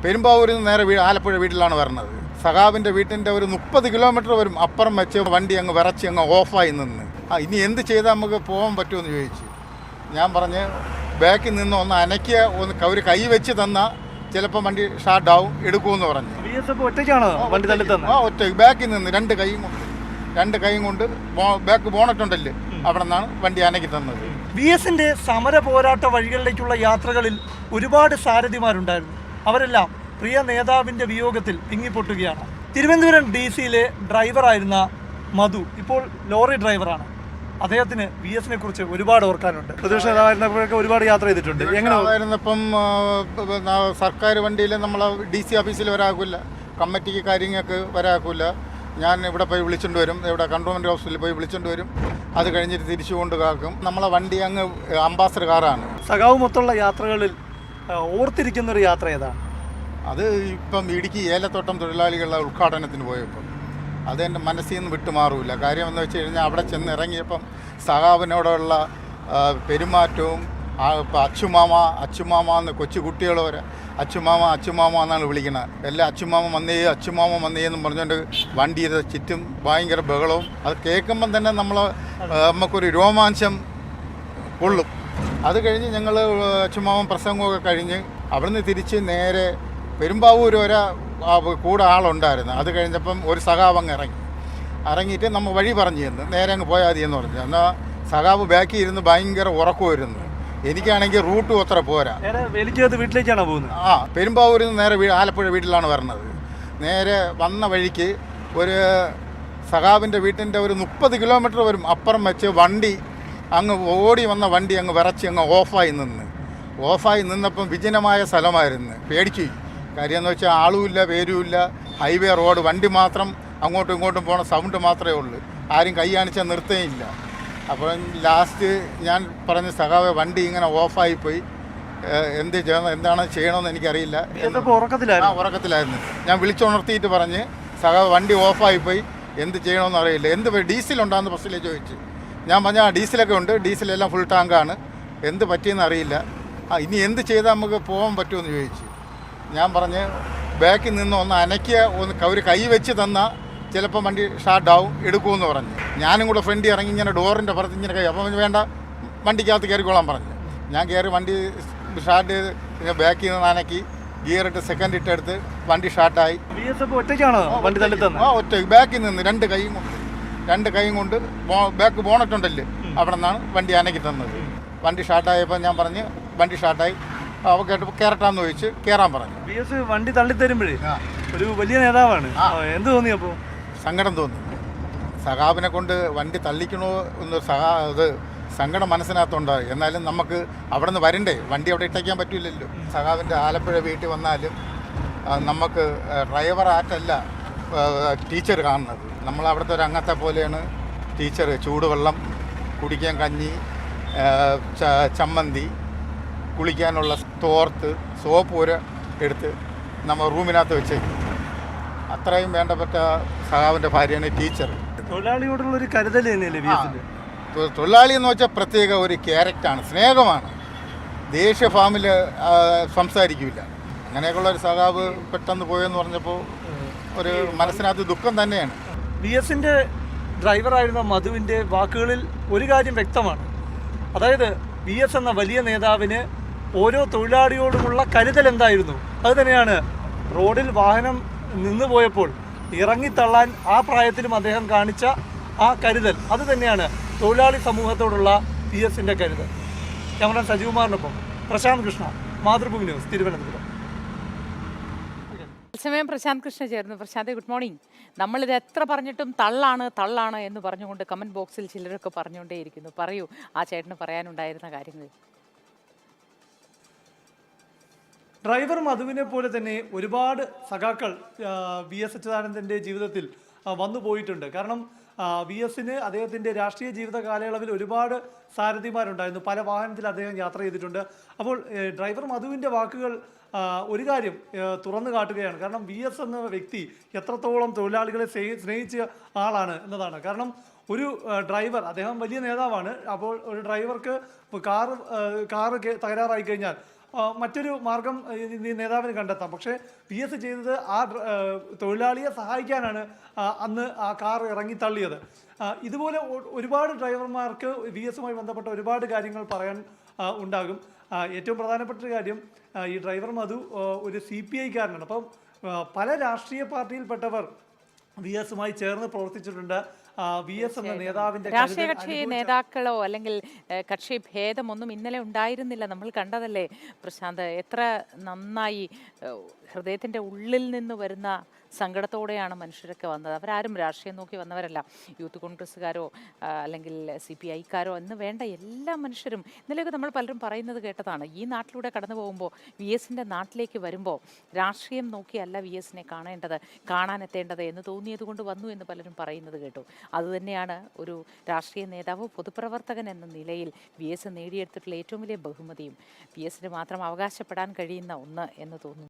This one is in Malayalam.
പെരുമ്പാവൂരിൽ നിന്ന് നേരെ ആലപ്പുഴ വീട്ടിലാണ് വരുന്നത്. സഖാവിൻ്റെ വീട്ടിൻ്റെ ഒരു 30 കിലോമീറ്റർ വരും അപ്പുറം വെച്ച് വണ്ടി അങ്ങ് വിറച്ച് അങ്ങ് ഓഫായി നിന്ന്. ഇനി എന്ത് ചെയ്താൽ നമുക്ക് പോകാൻ പറ്റുമെന്ന് ചോദിച്ചു. ഞാൻ പറഞ്ഞ് ബാക്കിൽ നിന്ന് ഒന്ന് അനക്കിയ ഒരു കൈ വെച്ച് തന്നാൽ ചിലപ്പോൾ വണ്ടി ഷാർട്ടാവും എടുക്കുമെന്ന് പറഞ്ഞു. ഒറ്റ ബാക്കിൽ നിന്ന് രണ്ട് കൈയും കൊണ്ട് ബാക്ക് ബോണറ്റുണ്ടല്ലേ അവിടെ നിന്നാണ് വണ്ടി അനക്കി തന്നത്. VSന്റെ സമര പോരാട്ട വഴികളിലേക്കുള്ള യാത്രകളിൽ ഒരുപാട് സാരഥിമാരുണ്ടായിരുന്നു. അവരെല്ലാം പ്രിയ നേതാവിന്റെ വിയോഗത്തിൽ തിങ്ങിപ്പൊട്ടുകയാണ്. തിരുവനന്തപുരം DCയിലെ ഡ്രൈവറായിരുന്ന മധു ഇപ്പോൾ ലോറി ഡ്രൈവറാണ്. അദ്ദേഹത്തിന് VSനെ കുറിച്ച് ഒരുപാട് ഓർക്കാനുണ്ട്. പ്രതിപക്ഷ നേതാവായിരുന്നപ്പോഴൊക്കെ ഒരുപാട് യാത്ര ചെയ്തിട്ടുണ്ട്. എങ്ങനെയായിരുന്നപ്പം സർക്കാർ വണ്ടിയിൽ നമ്മൾ DC ഓഫീസിൽ വരാക്കില്ല, കമ്മിറ്റിക്ക് കാര്യങ്ങൾക്ക് വരാക്കില്ല. ഞാൻ ഇവിടെ പോയി വിളിച്ചുകൊണ്ട് വരും, ഇവിടെ കൺട്രോൾമെൻറ്റ് ഹൗസിൽ പോയി വിളിച്ചുകൊണ്ട് വരും. അത് കഴിഞ്ഞിട്ട് തിരിച്ചു കൊണ്ട് കാക്കും. നമ്മളെ വണ്ടി അങ്ങ് അംബാസഡർ കാറാണ്. സഖാവ് മൊത്തമുള്ള യാത്രകളിൽ ഓർത്തിരിക്കുന്നൊരു യാത്ര ഏതാണ്? അത് ഇപ്പം ഇടുക്കി ഏലത്തോട്ടം തൊഴിലാളികളുടെ ഉദ്ഘാടനത്തിന് പോയപ്പം അത് എൻ്റെ മനസ്സിൽ നിന്ന് വിട്ടുമാറില്ല. കാര്യം എന്ന് വെച്ച് കഴിഞ്ഞാൽ അവിടെ ചെന്ന് ഇറങ്ങിയപ്പം സഖാവിനോടുള്ള പെരുമാറ്റവും ഇപ്പം അച്ചുമാമ എന്ന് കൊച്ചു കുട്ടികൾ വരെ അച്ചുമാമ എന്നാണ് വിളിക്കുന്നത്. എല്ലാം അച്ചുമാമ വന്നേ എന്നും പറഞ്ഞുകൊണ്ട് വണ്ടി ചെയ്ത് ചുറ്റും ഭയങ്കര ബഹളവും. അത് കേൾക്കുമ്പം തന്നെ നമുക്കൊരു രോമാഞ്ചം കൊള്ളും. അത് കഴിഞ്ഞ് ഞങ്ങൾ അച്ചുമാമൻ പ്രസംഗമൊക്കെ കഴിഞ്ഞ് അവിടുന്ന് തിരിച്ച് നേരെ പെരുമ്പാവൂർ വരെ കൂടെ ആളുണ്ടായിരുന്നു. അത് കഴിഞ്ഞപ്പം ഒരു സഖാവ് അങ്ങ് ഇറങ്ങിയിട്ട് നമ്മൾ വഴി പറഞ്ഞു തന്നു, നേരെ അങ്ങ് പോയാൽ മതി എന്ന് പറഞ്ഞു. എന്നാൽ സഖാവ് ബാക്കിൽ ഇരുന്ന് ഭയങ്കര ഉറക്കമായിരുന്നു. എനിക്കാണെങ്കിൽ റൂട്ടും അത്ര പോരാ. വീട്ടിലേക്കാണോ പോകുന്നത്? പെരുമ്പാവൂരിൽ നിന്ന് നേരെ ആലപ്പുഴ വീട്ടിലാണ് വരുന്നത്. നേരെ വന്ന വഴിക്ക് ഒരു സഖാവിൻ്റെ വീട്ടിൻ്റെ ഒരു 30 കിലോമീറ്റർ വരും അപ്പുറം വെച്ച് വണ്ടി അങ്ങ് ഓടി വന്ന വണ്ടി അങ്ങ് വിറച്ച് അങ്ങ് ഓഫായി നിന്നപ്പം വിജനമായ സ്ഥലമായിരുന്നു. പേടിച്ചു. കാര്യം എന്ന് വെച്ചാൽ ആളുമില്ല, പേരുമില്ല, ഹൈവേ റോഡ്, വണ്ടി മാത്രം അങ്ങോട്ടും ഇങ്ങോട്ടും പോണ സൗണ്ട് മാത്രമേ ഉള്ളൂ. ആരും കൈ കാണിച്ചാൽ നിർത്തേയില്ല. അപ്പം ലാസ്റ്റ് ഞാൻ പറഞ്ഞ സഖാവ് വണ്ടി ഇങ്ങനെ ഓഫായിപ്പോയി, എന്താണ് ചെയ്യണമെന്ന് എനിക്കറിയില്ല. ഉറക്കത്തിലായിരുന്നു. ഞാൻ വിളിച്ചുണർത്തിയിട്ട് പറഞ്ഞ് സഖാവ് വണ്ടി ഓഫായിപ്പോയി, എന്ത് ചെയ്യണമെന്ന് അറിയില്ല. ഡീസലുണ്ടാകുന്ന ബസ്സിലേക്ക് ചോദിച്ചു. ഞാൻ പറഞ്ഞ ഡീസലൊക്കെ ഉണ്ട്, ഡീസലെല്ലാം ഫുൾ ടാങ്കാണ്, എന്ത് പറ്റിയെന്ന് അറിയില്ല. ഇനി എന്ത് ചെയ്താൽ നമുക്ക് പോകാൻ പറ്റുമെന്ന് ചോദിച്ചു. ഞാൻ പറഞ്ഞ് ബാക്കിൽ നിന്ന് ഒന്ന് അനക്കിയ ഒരു കൈ വെച്ച് തന്നാൽ ചിലപ്പോൾ വണ്ടി ഷാർട്ടാവും എടുക്കുമെന്ന് പറഞ്ഞു. ഞാനും കൂടെ ഫ്രണ്ടിൽ ഇറങ്ങി ഇങ്ങനെ ഡോറിൻ്റെ പുറത്ത് ഇങ്ങനെ കൈ, അപ്പം വേണ്ട വണ്ടിക്കകത്ത് കയറിക്കോളാൻ പറഞ്ഞു. ഞാൻ കയറി വണ്ടി സ്റ്റാർട്ട് ചെയ്ത് ബാക്കിൽ നിന്ന് അനക്കി ഗിയറിട്ട് സെക്കൻഡ് ഇട്ടെടുത്ത് വണ്ടി ഷാർട്ടായി. ഒറ്റ ബാക്കിൽ നിന്ന് രണ്ട് കൈയും കൊണ്ട് ബാക്ക് ബോണറ്റുണ്ടല്ലേ അവിടെ നിന്നാണ് വണ്ടി അനക്കി തന്നത്. വണ്ടി ഷാർട്ടായപ്പോൾ ഞാൻ പറഞ്ഞ് വണ്ടി ഷാർട്ടായി, അവ കേട്ടപ്പോൾ കയറട്ടാന്ന് ചോദിച്ച് കയറാൻ പറഞ്ഞു. വണ്ടി തള്ളിത്തരുമ്പോഴേ ഒരു വലിയ നേതാവാണ്. എന്ത് തോന്നി? അപ്പോൾ സങ്കടം തോന്നി. സഖാവിനെ കൊണ്ട് വണ്ടി തള്ളിക്കണോ എന്ന് സങ്കടം മനസ്സിനകത്തുണ്ടായി. എന്നാലും നമുക്ക് അവിടെ നിന്ന് വരണ്ടേ, വണ്ടി അവിടെ ഇട്ടയ്ക്കാൻ പറ്റില്ലല്ലോ. സഖാവിൻ്റെ ആലപ്പുഴ വീട്ടിൽ വന്നാലും നമുക്ക് ഡ്രൈവർ ആയിട്ടല്ല ടീച്ചർ കാണുന്നത്. നമ്മളവിടുത്തെ ഒരു അംഗത്തെ പോലെയാണ് ടീച്ചർ. ചൂടുവെള്ളം, കുടിക്കാൻ കഞ്ഞി, ചമ്മന്തി, കുളിക്കാനുള്ള തോർത്ത്, സോപ്പ് വരെ എടുത്ത് നമ്മൾ റൂമിനകത്ത് വെച്ചേക്കും. അത്രയും വേണ്ടപ്പെട്ട സഖാവിൻ്റെ ഭാര്യയാണ് ടീച്ചർ. തൊഴിലാളിയോടുള്ളൊരു കരുതൽ തന്നെയല്ലേ? തൊഴിലാളി എന്ന് വെച്ചാൽ പ്രത്യേക ഒരു ക്യാരക്ടറാണ്, സ്നേഹമാണ്. ദേശീയ ഫാമിൽ സംസാരിക്കില്ല. അങ്ങനെയൊക്കെയുള്ള ഒരു സഖാവ് പെട്ടെന്ന് പോയെന്ന് പറഞ്ഞപ്പോൾ ഒരു മനസ്സിനകത്ത് ദുഃഖം തന്നെയാണ്. VSന്റെ ഡ്രൈവറായിരുന്ന മധുവിൻ്റെ വാക്കുകളിൽ ഒരു കാര്യം വ്യക്തമാണ്. അതായത് VS എന്ന വലിയ നേതാവിന് ഓരോ തൊഴിലാളിയോടുമുള്ള കരുതൽ എന്തായിരുന്നു, അത് തന്നെയാണ് റോഡിൽ വാഹനം നിന്നു പോയപ്പോൾ ഇറങ്ങിത്തള്ളാൻ ആ പ്രായത്തിലും അദ്ദേഹം കാണിച്ച ആ കരുതൽ. അത് തന്നെയാണ് തൊഴിലാളി സമൂഹത്തോടുള്ള VSന്റെ കരുതൽ. ക്യാമറ സജീവകുമാറിനൊപ്പം പ്രശാന്ത് കൃഷ്ണ, മാതൃഭൂമി ന്യൂസ്, തിരുവനന്തപുരം. സമയം പ്രശാന്ത് കൃഷ്ണ ചേർന്നു. Prashanth, good morning. നമ്മളിത് എത്ര പറഞ്ഞിട്ടും തള്ളാണ് എന്ന് പറഞ്ഞുകൊണ്ട് കമൻറ്റ് ബോക്സിൽ ചിലരൊക്കെ പറഞ്ഞുകൊണ്ടേയിരിക്കുന്നു. പറയൂ, ആ ചേട്ടന് പറയാനുണ്ടായിരുന്ന കാര്യങ്ങൾ. ഡ്രൈവർ മധുവിനെ പോലെ തന്നെ ഒരുപാട് സഖാക്കൾ VS അച്യുതാനന്ദൻ്റെ ജീവിതത്തിൽ വന്നു പോയിട്ടുണ്ട്. കാരണം VSന് അദ്ദേഹത്തിൻ്റെ രാഷ്ട്രീയ ജീവിത കാലയളവിൽ ഒരുപാട് സാരഥിമാരുണ്ടായിരുന്നു. പല വാഹനത്തിൽ അദ്ദേഹം യാത്ര ചെയ്തിട്ടുണ്ട്. അപ്പോൾ ഡ്രൈവർ മധുവിൻ്റെ വാക്കുകൾ ഒരു കാര്യം തുറന്നു കാട്ടുകയാണ്. കാരണം VS എന്ന വ്യക്തി എത്രത്തോളം തൊഴിലാളികളെ സ്നേഹിച്ച ആളാണ് എന്നതാണ്. കാരണം ഒരു ഡ്രൈവർ, അദ്ദേഹം വലിയ നേതാവാണ്. അപ്പോൾ ഒരു ഡ്രൈവർക്ക് കാറ് തകരാറായി കഴിഞ്ഞാൽ മറ്റൊരു മാർഗം ഈ നേതാവിന് കണ്ടെത്താം. പക്ഷേ വി എസ് ചെയ്തത് ആ തൊഴിലാളിയെ സഹായിക്കാനാണ് അന്ന് ആ കാർ ഇറങ്ങി തള്ളിയത്. ഇതുപോലെ ഒരുപാട് ഡ്രൈവർമാർക്ക് വി എസുമായി ബന്ധപ്പെട്ട ഒരുപാട് കാര്യങ്ങൾ പറയാൻ ഉണ്ടാകും. ഏറ്റവും പ്രധാനപ്പെട്ട ഒരു കാര്യം, ഈ ഡ്രൈവർ മധു ഒരു CPI കാരനാണ്. അപ്പം പല രാഷ്ട്രീയ പാർട്ടിയിൽപ്പെട്ടവർ വി എസുമായി ചേർന്ന് പ്രവർത്തിച്ചിട്ടുണ്ട്. വി എസ് എന്ന നേതാവിന്റെ രാഷ്ട്രീയ കക്ഷി നേതാക്കളോ അല്ലെങ്കിൽ കക്ഷി ഭേദമൊന്നും ഇന്നലെ ഉണ്ടായിരുന്നില്ല. നമ്മൾ കണ്ടതല്ലേ പ്രശാന്ത്, എത്ര നന്നായി ഹൃദയത്തിൻ്റെ ഉള്ളിൽ നിന്ന് വരുന്ന സങ്കടത്തോടെയാണ് മനുഷ്യരൊക്കെ വന്നത്. അവരാരും രാഷ്ട്രീയം നോക്കി വന്നവരല്ല. യൂത്ത് കോൺഗ്രസ്സുകാരോ അല്ലെങ്കിൽ CPIക്കാരോ എന്ന് വേണ്ട, എല്ലാ മനുഷ്യരും ഇന്നലെയൊക്കെ നമ്മൾ പലരും പറയുന്നത് കേട്ടതാണ്. ഈ നാട്ടിലൂടെ കടന്നു പോകുമ്പോൾ വി എസിൻ്റെ നാട്ടിലേക്ക് വരുമ്പോൾ രാഷ്ട്രീയം നോക്കിയല്ല വി എസിനെ കാണാനെത്തേണ്ടത് എന്ന് തോന്നിയത് കൊണ്ട് വന്നു എന്ന് പലരും പറയുന്നത് കേട്ടു. അതുതന്നെയാണ് ഒരു രാഷ്ട്രീയ നേതാവ്, പൊതുപ്രവർത്തകൻ എന്ന നിലയിൽ വി എസ് നേടിയെടുത്തിട്ടുള്ള ഏറ്റവും വലിയ ബഹുമതിയും വി എസിന് മാത്രം അവകാശപ്പെടാൻ കഴിയുന്ന ഒന്ന് എന്ന് തോന്നുന്നു.